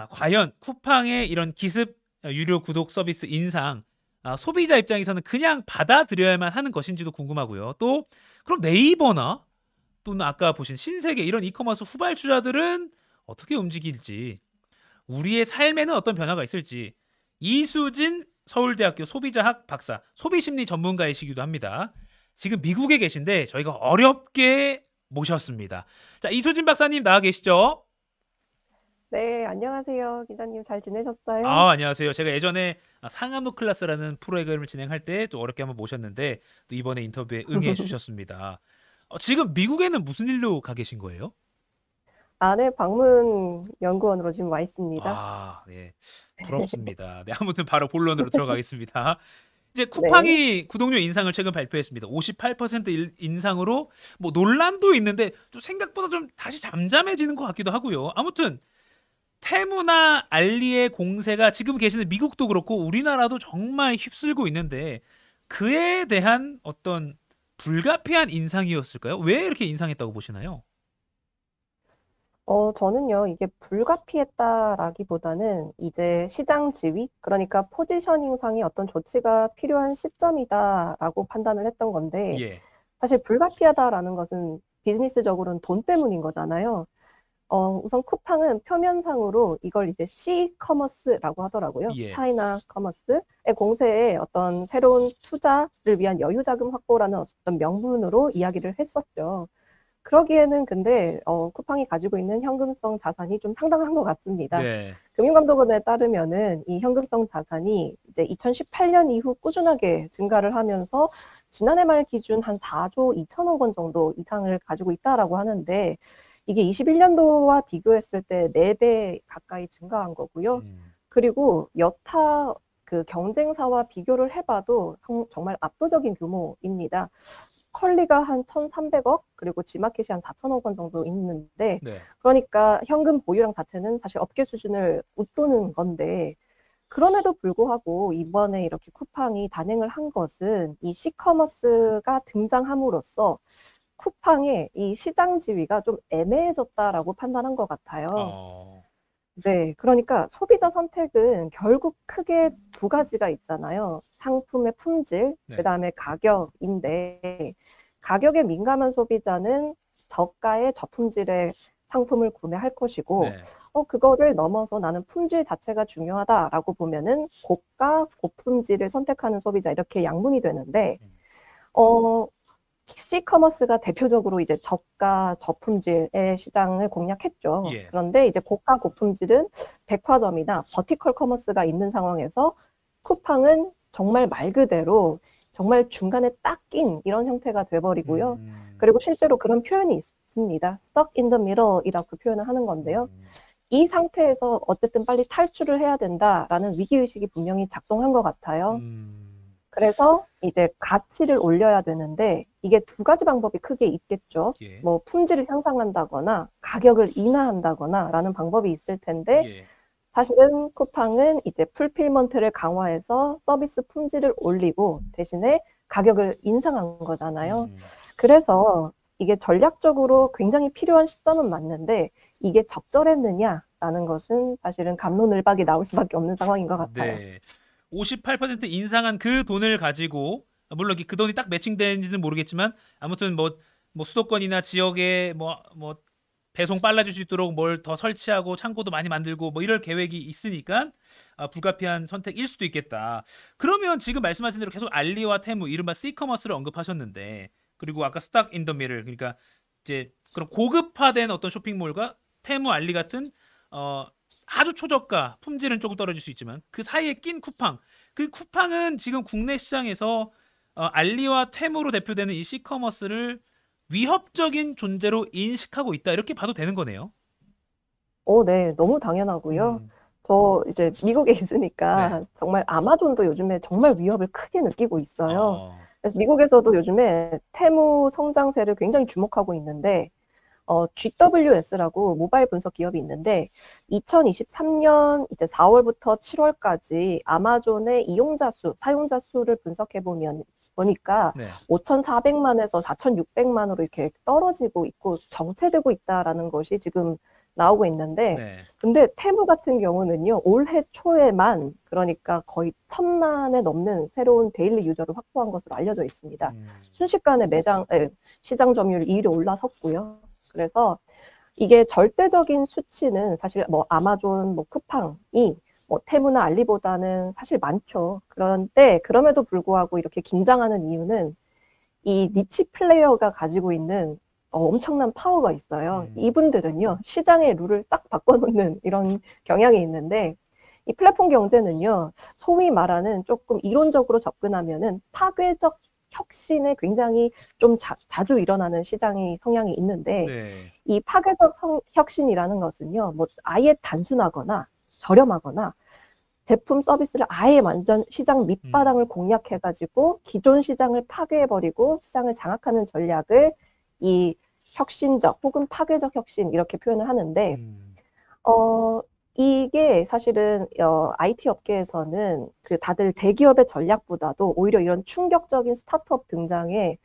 과연 쿠팡의 이런 기습 유료 구독 서비스 인상 소비자 입장에서는 그냥 받아들여야만 하는 것인지도 궁금하고요. 또 그럼 네이버나 또는 아까 보신 신세계 이런 이커머스 후발주자들은 어떻게 움직일지, 우리의 삶에는 어떤 변화가 있을지 이수진 서울대학교 소비자학 박사, 소비심리 전문가이시기도 합니다. 지금 미국에 계신데 저희가 어렵게 모셨습니다. 자, 이수진 박사님 나와 계시죠? 네, 안녕하세요. 기자님 잘 지내셨어요? 안녕하세요. 제가 예전에 상암로 클래스라는 프로그램을 진행할 때 또 어렵게 한번 모셨는데 또 이번에 인터뷰에 응해 주셨습니다. 지금 미국에는 무슨 일로 가 계신 거예요? 아내 방문 연구원으로 지금 와 있습니다. 네. 부럽습니다. 네, 아무튼 바로 본론으로 들어가겠습니다. 이제 네. 쿠팡이 구독료 인상을 최근 발표했습니다. 58% 인상으로 뭐 논란도 있는데 좀 생각보다 좀 다시 잠잠해지는 것 같기도 하고요. 아무튼 테무나 알리의 공세가 지금 계시는 미국도 그렇고 우리나라도 정말 휩쓸고 있는데 그에 대한 어떤 불가피한 인상이었을까요? 왜 이렇게 인상했다고 보시나요? 저는요, 이게 불가피했다라기보다는 이제 시장 지위, 그러니까 포지셔닝상의 어떤 조치가 필요한 시점이다라고 판단을 했던 건데, 예. 사실 불가피하다라는 것은 비즈니스적으로는 돈 때문인 거잖아요. 우선 쿠팡은 표면상으로 이걸 이제 C 커머스라고 하더라고요. 예. 차이나 커머스의 공세에 어떤 새로운 투자를 위한 여유 자금 확보라는 어떤 명분으로 이야기를 했었죠. 그러기에는 근데 쿠팡이 가지고 있는 현금성 자산이 좀 상당한 것 같습니다. 네. 금융감독원에 따르면은 이 현금성 자산이 이제 2018년 이후 꾸준하게 증가를 하면서 지난해 말 기준 한 4조 2천억 원 정도 이상을 가지고 있다라고 하는데 이게 21년도와 비교했을 때 4배 가까이 증가한 거고요. 음. 그리고 여타 그 경쟁사와 비교를 해봐도 정말 압도적인 규모입니다. 컬리가 한 1,300억, 그리고 지마켓이 한 4천억 원 정도 있는데, 네. 그러니까 현금 보유량 자체는 사실 업계 수준을 웃도는 건데, 그럼에도 불구하고 이번에 이렇게 쿠팡이 단행을 한 것은 이 시커머스가 등장함으로써 쿠팡의 이 시장 지위가 좀 애매해졌다라고 판단한 것 같아요. 어. 네, 그러니까 소비자 선택은 결국 크게 두 가지가 있잖아요. 상품의 품질, 그 네. 다음에 가격인데, 가격에 민감한 소비자는 저가의 저품질의 상품을 구매할 것이고, 네. 그거를 넘어서 나는 품질 자체가 중요하다라고 보면은 고가, 고품질을 선택하는 소비자, 이렇게 양분이 되는데, 음. 어, C커머스가 대표적으로 이제 저가 저품질의 시장을 공략했죠. 예. 그런데 이제 고가 고품질은 백화점이나 버티컬 커머스가 있는 상황에서 쿠팡은 정말 말 그대로 정말 중간에 딱 낀 이런 형태가 돼버리고요. 음. 그리고 실제로 그런 표현이 있습니다. stuck in the middle이라고 표현을 하는 건데요. 음. 이 상태에서 어쨌든 빨리 탈출을 해야 된다라는 위기의식이 분명히 작동한 것 같아요. 음. 그래서 이제 가치를 올려야 되는데 이게 두 가지 방법이 크게 있겠죠. 예. 뭐 품질을 향상한다거나 가격을 인하한다거나라는 방법이 있을 텐데 예. 사실은 쿠팡은 이제 풀필먼트를 강화해서 서비스 품질을 올리고 대신에 가격을 인상한 거잖아요. 음. 그래서 이게 전략적으로 굉장히 필요한 시점은 맞는데 이게 적절했느냐라는 것은 사실은 갑론을박이 나올 수밖에 없는 상황인 것 같아요. 네. 58% 인상한 그 돈을 가지고 물론 그 돈이 딱 매칭되는지는 모르겠지만 아무튼 뭐 수도권이나 지역에 뭐 배송 빨라질 수 있도록 뭘 더 설치하고 창고도 많이 만들고 뭐 이럴 계획이 있으니까 불가피한 선택일 수도 있겠다. 그러면 지금 말씀하신 대로 계속 알리와 테무 이른바 C커머스를 언급하셨는데 그리고 아까 스탁 인더 미를 그러니까 이제 그런 고급화된 어떤 쇼핑몰과 테무 알리 같은 어 아주 초저가 품질은 조금 떨어질 수 있지만 그 사이에 낀 쿠팡 그 쿠팡은 지금 국내 시장에서 알리와 테무로 대표되는 이 C커머스를 위협적인 존재로 인식하고 있다 이렇게 봐도 되는 거네요. 네, 너무 당연하고요. 음. 저 이제 미국에 네. 있으니까 정말 아마존도 요즘에 정말 위협을 크게 느끼고 있어요. 어. 그래서 미국에서도 요즘에 테무 성장세를 굉장히 주목하고 있는데, GWS라고 모바일 분석 기업이 있는데, 2023년 이제 4월부터 7월까지 아마존의 이용자 수, 사용자 수를 분석해 보니까 네. 5,400만에서 4,600만으로 이렇게 떨어지고 있고 정체되고 있다라는 것이 지금 나오고 있는데, 네. 근데 테무 같은 경우는요, 올해 초에만 그러니까 거의 1,000만에 넘는 새로운 데일리 유저를 확보한 것으로 알려져 있습니다. 순식간에 시장 점유율 2위로 올라섰고요. 그래서 이게 절대적인 수치는 사실 뭐 아마존, 뭐 쿠팡이 뭐 테무나 알리보다는 사실 많죠. 그런데 그럼에도 불구하고 이렇게 긴장하는 이유는 이 니치 플레이어가 가지고 있는 엄청난 파워가 있어요. 이분들은요, 시장의 룰을 딱 바꿔놓는 이런 경향이 있는데, 이 플랫폼 경제는요, 소위 말하는 조금 이론적으로 접근하면은 파괴적 혁신에 굉장히 좀 자주 일어나는 시장의 성향이 있는데, 네. 이 파괴적 혁신이라는 것은요, 뭐 아예 단순하거나 저렴하거나 제품 서비스를 아예 완전 시장 밑바닥을 공략해가지고 기존 시장을 파괴해버리고 시장을 장악하는 전략을 이 혁신적 혹은 파괴적 혁신 이렇게 표현을 하는데 이게 사실은 IT 업계에서는 그 다들 대기업의 전략보다도 오히려 이런 충격적인 스타트업 등장에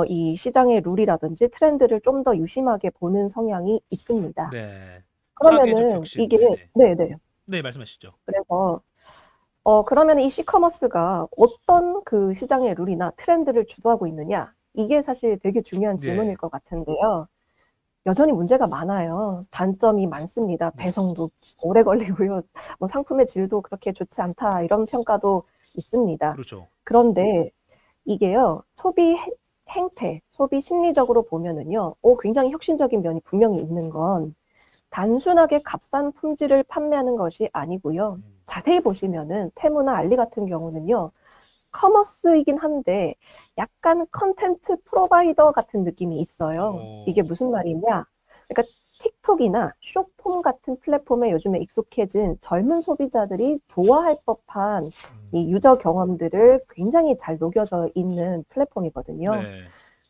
이 시장의 룰이라든지 트렌드를 좀 더 유심하게 보는 성향이 있습니다. 네. 파괴적 그러면은 혁신. 이게 네네. 네네. 네, 말씀하시죠. 그래서 그러면 이 시커머스가 어떤 그 시장의 룰이나 트렌드를 주도하고 있느냐? 이게 사실 되게 중요한 질문일 네. 것 같은데요. 여전히 문제가 많아요. 단점이 많습니다. 네. 배송도 오래 걸리고요. 뭐 상품의 질도 그렇게 좋지 않다. 이런 평가도 있습니다. 그렇죠. 그런데 이게요, 소비 행태, 소비 심리적으로 보면은요, 굉장히 혁신적인 면이 분명히 있는 건 단순하게 값싼 품질을 판매하는 것이 아니고요. 자세히 보시면은 테무나 알리 같은 경우는요. 커머스이긴 한데 약간 컨텐츠 프로바이더 같은 느낌이 있어요. 이게 무슨 말이냐? 그러니까 틱톡이나 숏폼 같은 플랫폼에 요즘에 익숙해진 젊은 소비자들이 좋아할 법한 이 유저 경험들을 굉장히 잘 녹여져 있는 플랫폼이거든요. 네.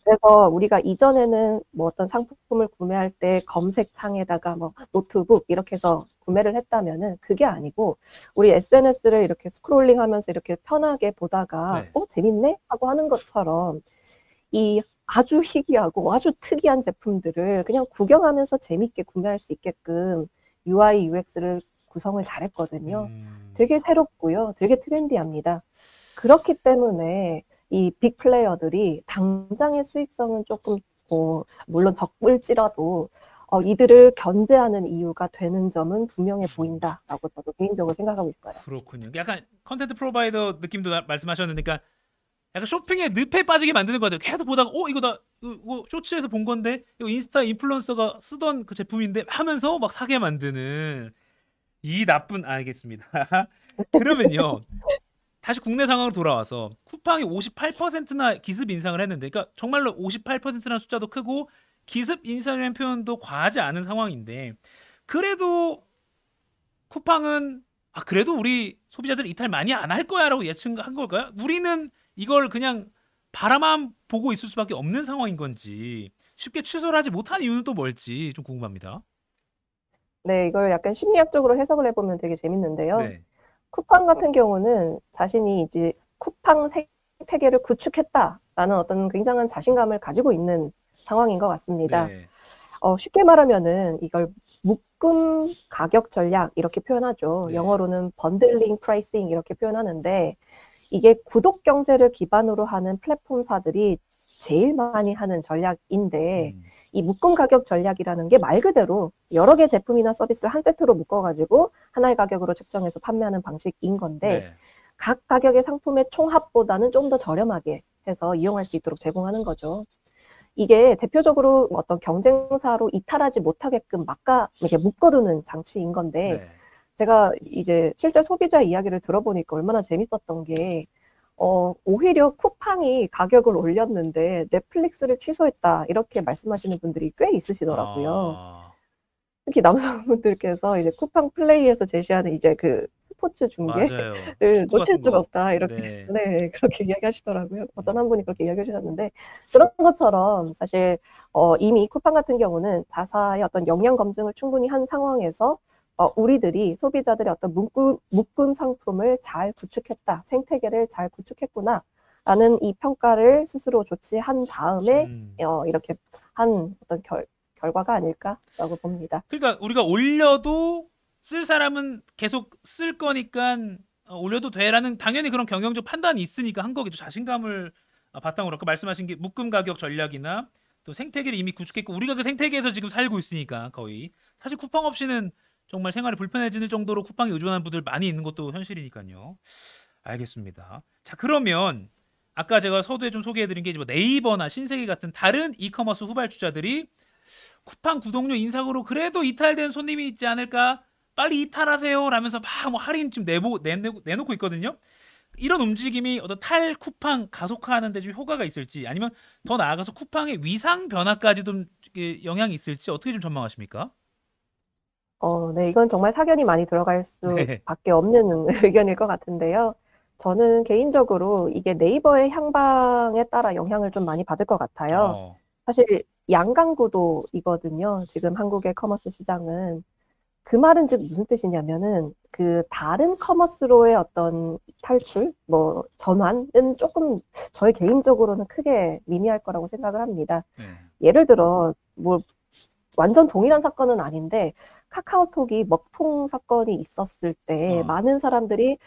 그래서 우리가 이전에는 뭐 어떤 상품을 구매할 때 검색창에다가 뭐 노트북 이렇게 해서 구매를 했다면은 그게 아니고 우리 SNS를 이렇게 스크롤링 하면서 이렇게 편하게 보다가 네. 재밌네? 하고 하는 것처럼 이 아주 희귀하고 아주 특이한 제품들을 그냥 구경하면서 재밌게 구매할 수 있게끔 UI, UX를 구성을 잘했거든요. 되게 새롭고요. 되게 트렌디합니다. 그렇기 때문에 이 빅 플레이어들이 당장의 수익성은 조금 물론 적을지라도 이들을 견제하는 이유가 되는 점은 분명해 보인다라고 저도 개인적으로 생각하고 있어요. 그렇군요. 약간 컨텐트 프로바이더 느낌도 말씀하셨는데, 그러니까 약간 쇼핑에 늪에 빠지게 만드는 것 같아요. 계속 보다가 이거 나 이거 쇼츠에서 본 건데 이거 인스타 인플루언서가 쓰던 그 제품인데 하면서 막 사게 만드는 이 나쁜 알겠습니다. 그러면요. 다시 국내 상황으로 돌아와서 쿠팡이 58%나 기습 인상을 했는데, 그러니까 정말로 58%라는 숫자도 크고 기습 인상이라는 표현도 과하지 않은 상황인데, 그래도 쿠팡은 그래도 우리 소비자들 이탈 많이 안 할 거야라고 예측한 걸까요? 우리는 이걸 그냥 바라만 보고 있을 수밖에 없는 상황인 건지, 쉽게 취소를 하지 못한 이유는 또 뭘지 좀 궁금합니다. 네, 이걸 약간 심리학적으로 해석을 해보면 되게 재밌는데요. 네. 쿠팡 같은 경우는 자신이 이제 쿠팡 생태계를 구축했다라는 어떤 굉장한 자신감을 가지고 있는 상황인 것 같습니다. 네. 쉽게 말하면은 이걸 묶음 가격 전략 이렇게 표현하죠. 네. 영어로는 번들링 프라이싱 이렇게 표현하는데 이게 구독 경제를 기반으로 하는 플랫폼사들이 제일 많이 하는 전략인데 이 묶음 가격 전략이라는 게 말 그대로 여러 개 제품이나 서비스를 한 세트로 묶어가지고 하나의 가격으로 책정해서 판매하는 방식인 건데 네. 각 가격의 상품의 총합보다는 좀 더 저렴하게 해서 이용할 수 있도록 제공하는 거죠. 이게 대표적으로 어떤 경쟁사로 이탈하지 못하게끔 이렇게 묶어두는 장치인 건데 네. 제가 이제 실제 소비자 이야기를 들어보니까 얼마나 재밌었던 게 오히려 쿠팡이 가격을 올렸는데 넷플릭스를 취소했다 이렇게 말씀하시는 분들이 꽤 있으시더라고요. 특히 남성분들께서 이제 쿠팡 플레이에서 제시하는 이제 그 스포츠 맞아요. 중계를 축구 놓칠 같은 수가 거. 없다 이렇게 네. 네 그렇게 이야기하시더라고요. 어떤 한 분이 그렇게 이야기하셨는데 그런 것처럼 사실 이미 쿠팡 같은 경우는 자사의 어떤 역량 검증을 충분히 한 상황에서 우리들이 소비자들의 어떤 묶음 상품을 잘 구축했다, 생태계를 잘 구축했구나라는 이 평가를 스스로 조치한 다음에 이렇게 한 어떤 결과가 아닐까라고 봅니다. 그러니까 우리가 올려도 쓸 사람은 계속 쓸 거니까 올려도 돼라는 당연히 그런 경영적 판단이 있으니까 한 거겠죠. 자신감을 바탕으로 아까 말씀하신 게 묶음 가격 전략이나 또 생태계를 이미 구축했고 우리가 그 생태계에서 지금 살고 있으니까 거의 사실 쿠팡 없이는 정말 생활이 불편해질 정도로 쿠팡에 의존한 분들 많이 있는 것도 현실이니까요. 알겠습니다. 자, 그러면 아까 제가 서두에 좀 소개해드린 게 이제 뭐 네이버나 신세계 같은 다른 이커머스 후발주자들이 쿠팡 구독료 인상으로 그래도 이탈된 손님이 있지 않을까? 빨리 이탈하세요 라면서 막 뭐 할인 지금 내놓고 있거든요. 이런 움직임이 어떤 탈 쿠팡 가속화하는 데 좀 효과가 있을지 아니면 더 나아가서 쿠팡의 위상 변화까지 좀 영향이 있을지 어떻게 좀 전망하십니까? 네, 이건 정말 사견이 많이 들어갈 네. 수밖에 없는 의견일 것 같은데요. 저는 개인적으로 이게 네이버의 향방에 따라 영향을 좀 많이 받을 것 같아요. 어. 사실 양강구도이거든요. 지금 한국의 커머스 시장은. 그 말은 즉 무슨 뜻이냐면은 그 다른 커머스로의 어떤 탈출, 뭐 전환은 조금 저희 개인적으로는 크게 미미할 거라고 생각을 합니다. 네. 예를 들어 뭐 완전 동일한 사건은 아닌데 카카오톡이 먹통 사건이 있었을 때 많은 사람들이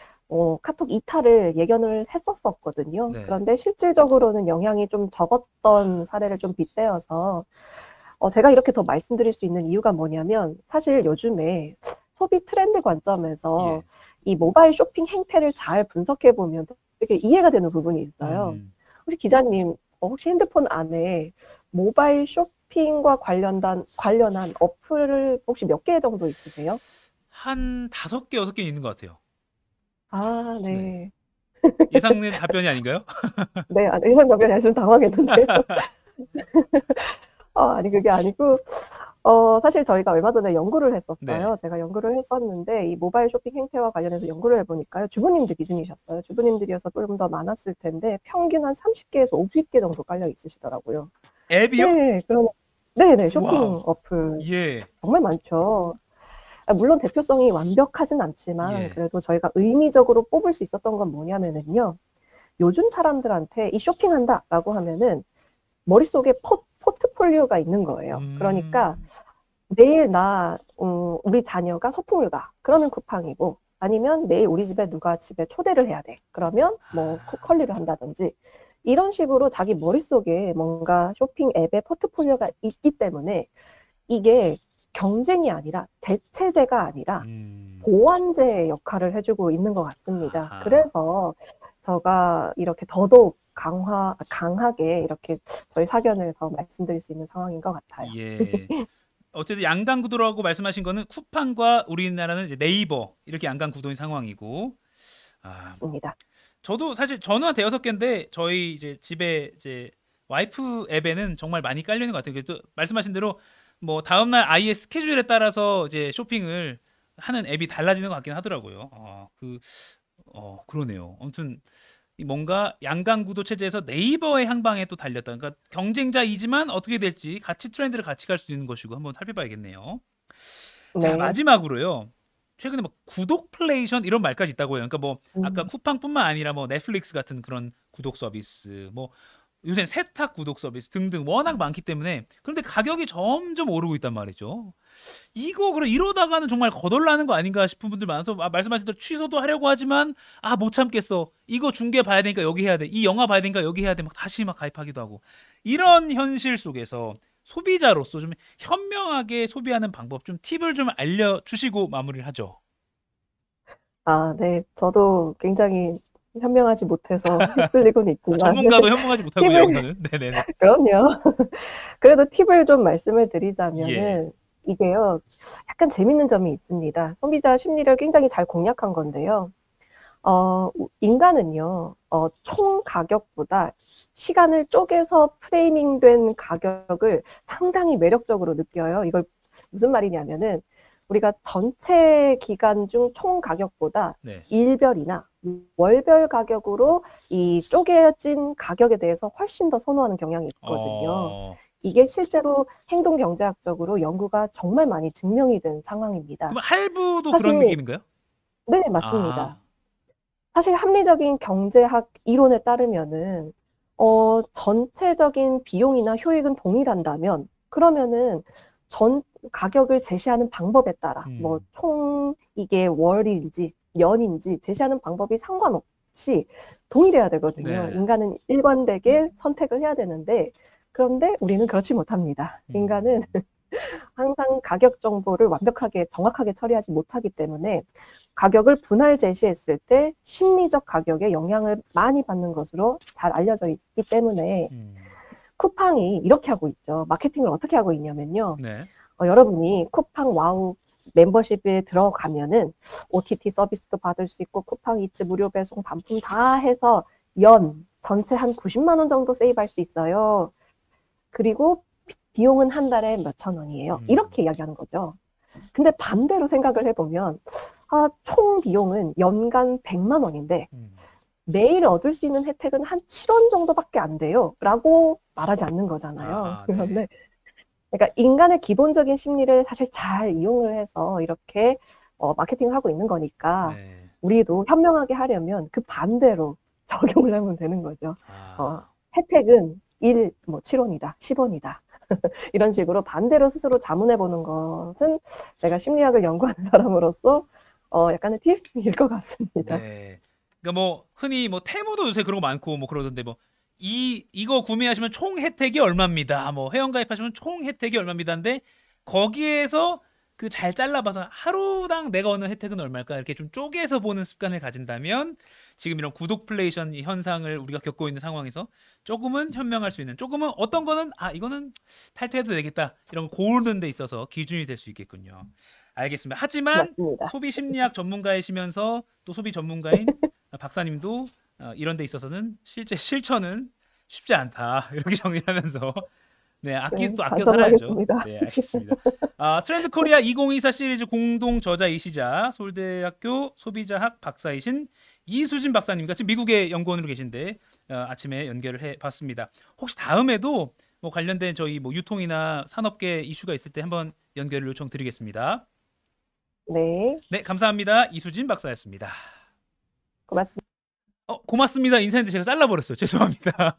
카톡 이탈을 예견을 했었거든요. 네. 그런데 실질적으로는 영향이 좀 적었던 사례를 좀 빗대어서 제가 이렇게 더 말씀드릴 수 있는 이유가 뭐냐면 사실 요즘에 소비 트렌드 관점에서 예. 이 모바일 쇼핑 행태를 잘 분석해 보면 되게 이해가 되는 부분이 있어요. 혹시 기자님 혹시 핸드폰 안에 모바일 쇼핑과 관련한 어플을 혹시 몇 개 정도 있으세요? 한 5개, 6개 있는 것 같아요. 아, 네. 네. 예상된 답변이 아닌가요? 네, 예상 답변이 좀 당황했는데요. 아니, 그게 아니고, 사실 저희가 얼마 전에 연구를 했었어요. 네. 제가 연구를 했었는데, 이 모바일 쇼핑 행태와 관련해서 연구를 해보니까요, 주부님들 기준이셨어요. 주부님들이어서 좀 더 많았을 텐데, 평균 한 30개에서 50개 정도 깔려 있으시더라고요. 앱이요? 네, 네네, 쇼핑 와우. 어플. 예. 정말 많죠. 물론 대표성이 완벽하진 않지만, 예. 그래도 저희가 의미적으로 뽑을 수 있었던 건 뭐냐면은요, 요즘 사람들한테 이 쇼핑한다라고 하면은, 머릿속에 포트폴리오가 있는 거예요. 그러니까 내일 우리 자녀가 소풍을 가. 그러면 쿠팡이고 아니면 내일 우리 집에 누가 집에 초대를 해야 돼. 그러면 뭐 컬리를 한다든지 이런 식으로 자기 머릿속에 뭔가 쇼핑 앱의 포트폴리오가 있기 때문에 이게 경쟁이 아니라 대체제가 아니라 보완제 역할을 해주고 있는 것 같습니다. 아하. 그래서 제가 이렇게 더더욱 강하게 이렇게 저희 사견을 더 말씀드릴 수 있는 상황인 것 같아요. 예. 어쨌든 양강 구도라고 말씀하신 거는 쿠팡과 우리나라는 이제 네이버 이렇게 양강 구도인 상황이고. 맞습니다. 저도 사실 저는 한 대여섯 개인데 저희 이제 집에 이제 와이프 앱에는 정말 많이 깔려 있는 것 같아요. 또 말씀하신 대로 뭐 다음날 아이의 스케줄에 따라서 이제 쇼핑을 하는 앱이 달라지는 것 같긴 하더라고요. 그러네요. 아무튼 뭔가 양강구도 체제에서 네이버의 향방에 또 달렸다. 그러니까 경쟁자이지만 어떻게 될지 같이 트렌드를 같이 갈 수 있는 것이고 한번 살펴봐야겠네요. 자, 네. 마지막으로요. 최근에 뭐 구독 플레이션 이런 말까지 있다고 해요. 그러니까 뭐 아까 쿠팡뿐만 아니라 뭐 넷플릭스 같은 그런 구독 서비스, 뭐 요새 세탁 구독 서비스 등등 워낙 많기 때문에 그런데 가격이 점점 오르고 있단 말이죠. 이거 그래 이러다가는 정말 거덜나는 거 아닌가 싶은 분들 많아서 말씀하신 대로 취소도 하려고 하지만 못 참겠어. 이거 중계 봐야 되니까 여기 해야 돼. 이 영화 봐야 되니까 여기 해야 돼. 막 다시 막 가입하기도 하고. 이런 현실 속에서 소비자로서 좀 현명하게 소비하는 방법 좀 팁을 좀 알려주시고 마무리를 하죠. 네. 저도 굉장히 현명하지 못해서 휩쓸리고는 있지만 전문가도 현명하지 못하고 팁을 여기서는. 네네네. 그럼요. 그래도 팁을 좀 말씀을 예. 드리자면은 이게요. 약간 재밌는 점이 있습니다. 소비자 심리를 굉장히 잘 공략한 건데요. 인간은요. 총 가격보다 시간을 쪼개서 프레이밍된 가격을 상당히 매력적으로 느껴요. 이걸 무슨 말이냐면은 우리가 전체 기간 중 총 가격보다 네. 일별이나 월별 가격으로 이 쪼개진 가격에 대해서 훨씬 더 선호하는 경향이 있거든요. 이게 실제로 행동 경제학적으로 연구가 정말 많이 증명이 된 상황입니다. 그럼 할부도 그런 사실 느낌인가요? 네, 맞습니다. 사실 합리적인 경제학 이론에 따르면은 전체적인 비용이나 효익은 동일한다면 그러면은 전 가격을 제시하는 방법에 따라 뭐 음. 총 이게 월인지 년인지 제시하는 방법이 상관없이 동일해야 되거든요. 네. 인간은 일관되게 선택을 해야 되는데 그런데 우리는 그렇지 못합니다. 인간은 항상 가격 정보를 완벽하게 정확하게 처리하지 못하기 때문에 가격을 분할 제시했을 때 심리적 가격에 영향을 많이 받는 것으로 잘 알려져 있기 때문에 쿠팡이 이렇게 하고 있죠. 마케팅을 어떻게 하고 있냐면요. 네. 여러분이 쿠팡 와우 멤버십에 들어가면은 OTT 서비스도 받을 수 있고 쿠팡 이츠 무료 배송 반품 다 해서 연 전체 한 90만 원 정도 세이브할 수 있어요. 그리고 비용은 한 달에 몇천 원이에요. 이렇게 이야기하는 거죠. 근데 반대로 생각을 해보면 총 비용은 연간 100만 원인데 매일 얻을 수 있는 혜택은 한 7원 정도밖에 안 돼요. 라고 말하지 않는 거잖아요. 네. 그런데 그러니까 인간의 기본적인 심리를 사실 잘 이용을 해서 이렇게 마케팅을 하고 있는 거니까 네. 우리도 현명하게 하려면 그 반대로 적용을 하면 되는 거죠. 아. 혜택은 7원이다, 10원이다. 이런 식으로 반대로 스스로 자문해보는 것은 제가 심리학을 연구하는 사람으로서 약간의 팁일 것 같습니다. 네. 그러니까 뭐 흔히 뭐 테무도 요새 그런 거 많고 뭐 그러던데 뭐 이거 구매하시면 총 혜택이 얼마입니다. 뭐 회원 가입하시면 총 혜택이 얼마입니다인데 거기에서 그 잘 잘라봐서 하루당 내가 얻는 혜택은 얼마일까 이렇게 좀 쪼개서 보는 습관을 가진다면 지금 이런 구독플레이션 현상을 우리가 겪고 있는 상황에서 조금은 현명할 수 있는, 조금은 어떤 거는 이거는 탈퇴해도 되겠다 이런 거 고르는 데 있어서 기준이 될 수 있겠군요. 알겠습니다. 하지만 맞습니다. 소비 심리학 전문가이시면서 또 소비 전문가인 박사님도 이런 데 있어서는 실제 실천은 쉽지 않다 이렇게 정리하면서 네, 또 아껴 살아야죠. 반성하겠습니다. 네, 알겠습니다. 트렌드 코리아 2024 시리즈 공동 저자이시자 서울대학교 소비자학 박사이신 이수진 박사님과 지금 미국의 연구원으로 계신데 아침에 연결을 해봤습니다. 혹시 다음에도 뭐 관련된 저희 뭐 유통이나 산업계 이슈가 있을 때 한번 연결을 요청드리겠습니다. 네, 네, 감사합니다. 이수진 박사였습니다. 고맙습니다. 고맙습니다. 인사했는데 제가 잘라버렸어요. 죄송합니다.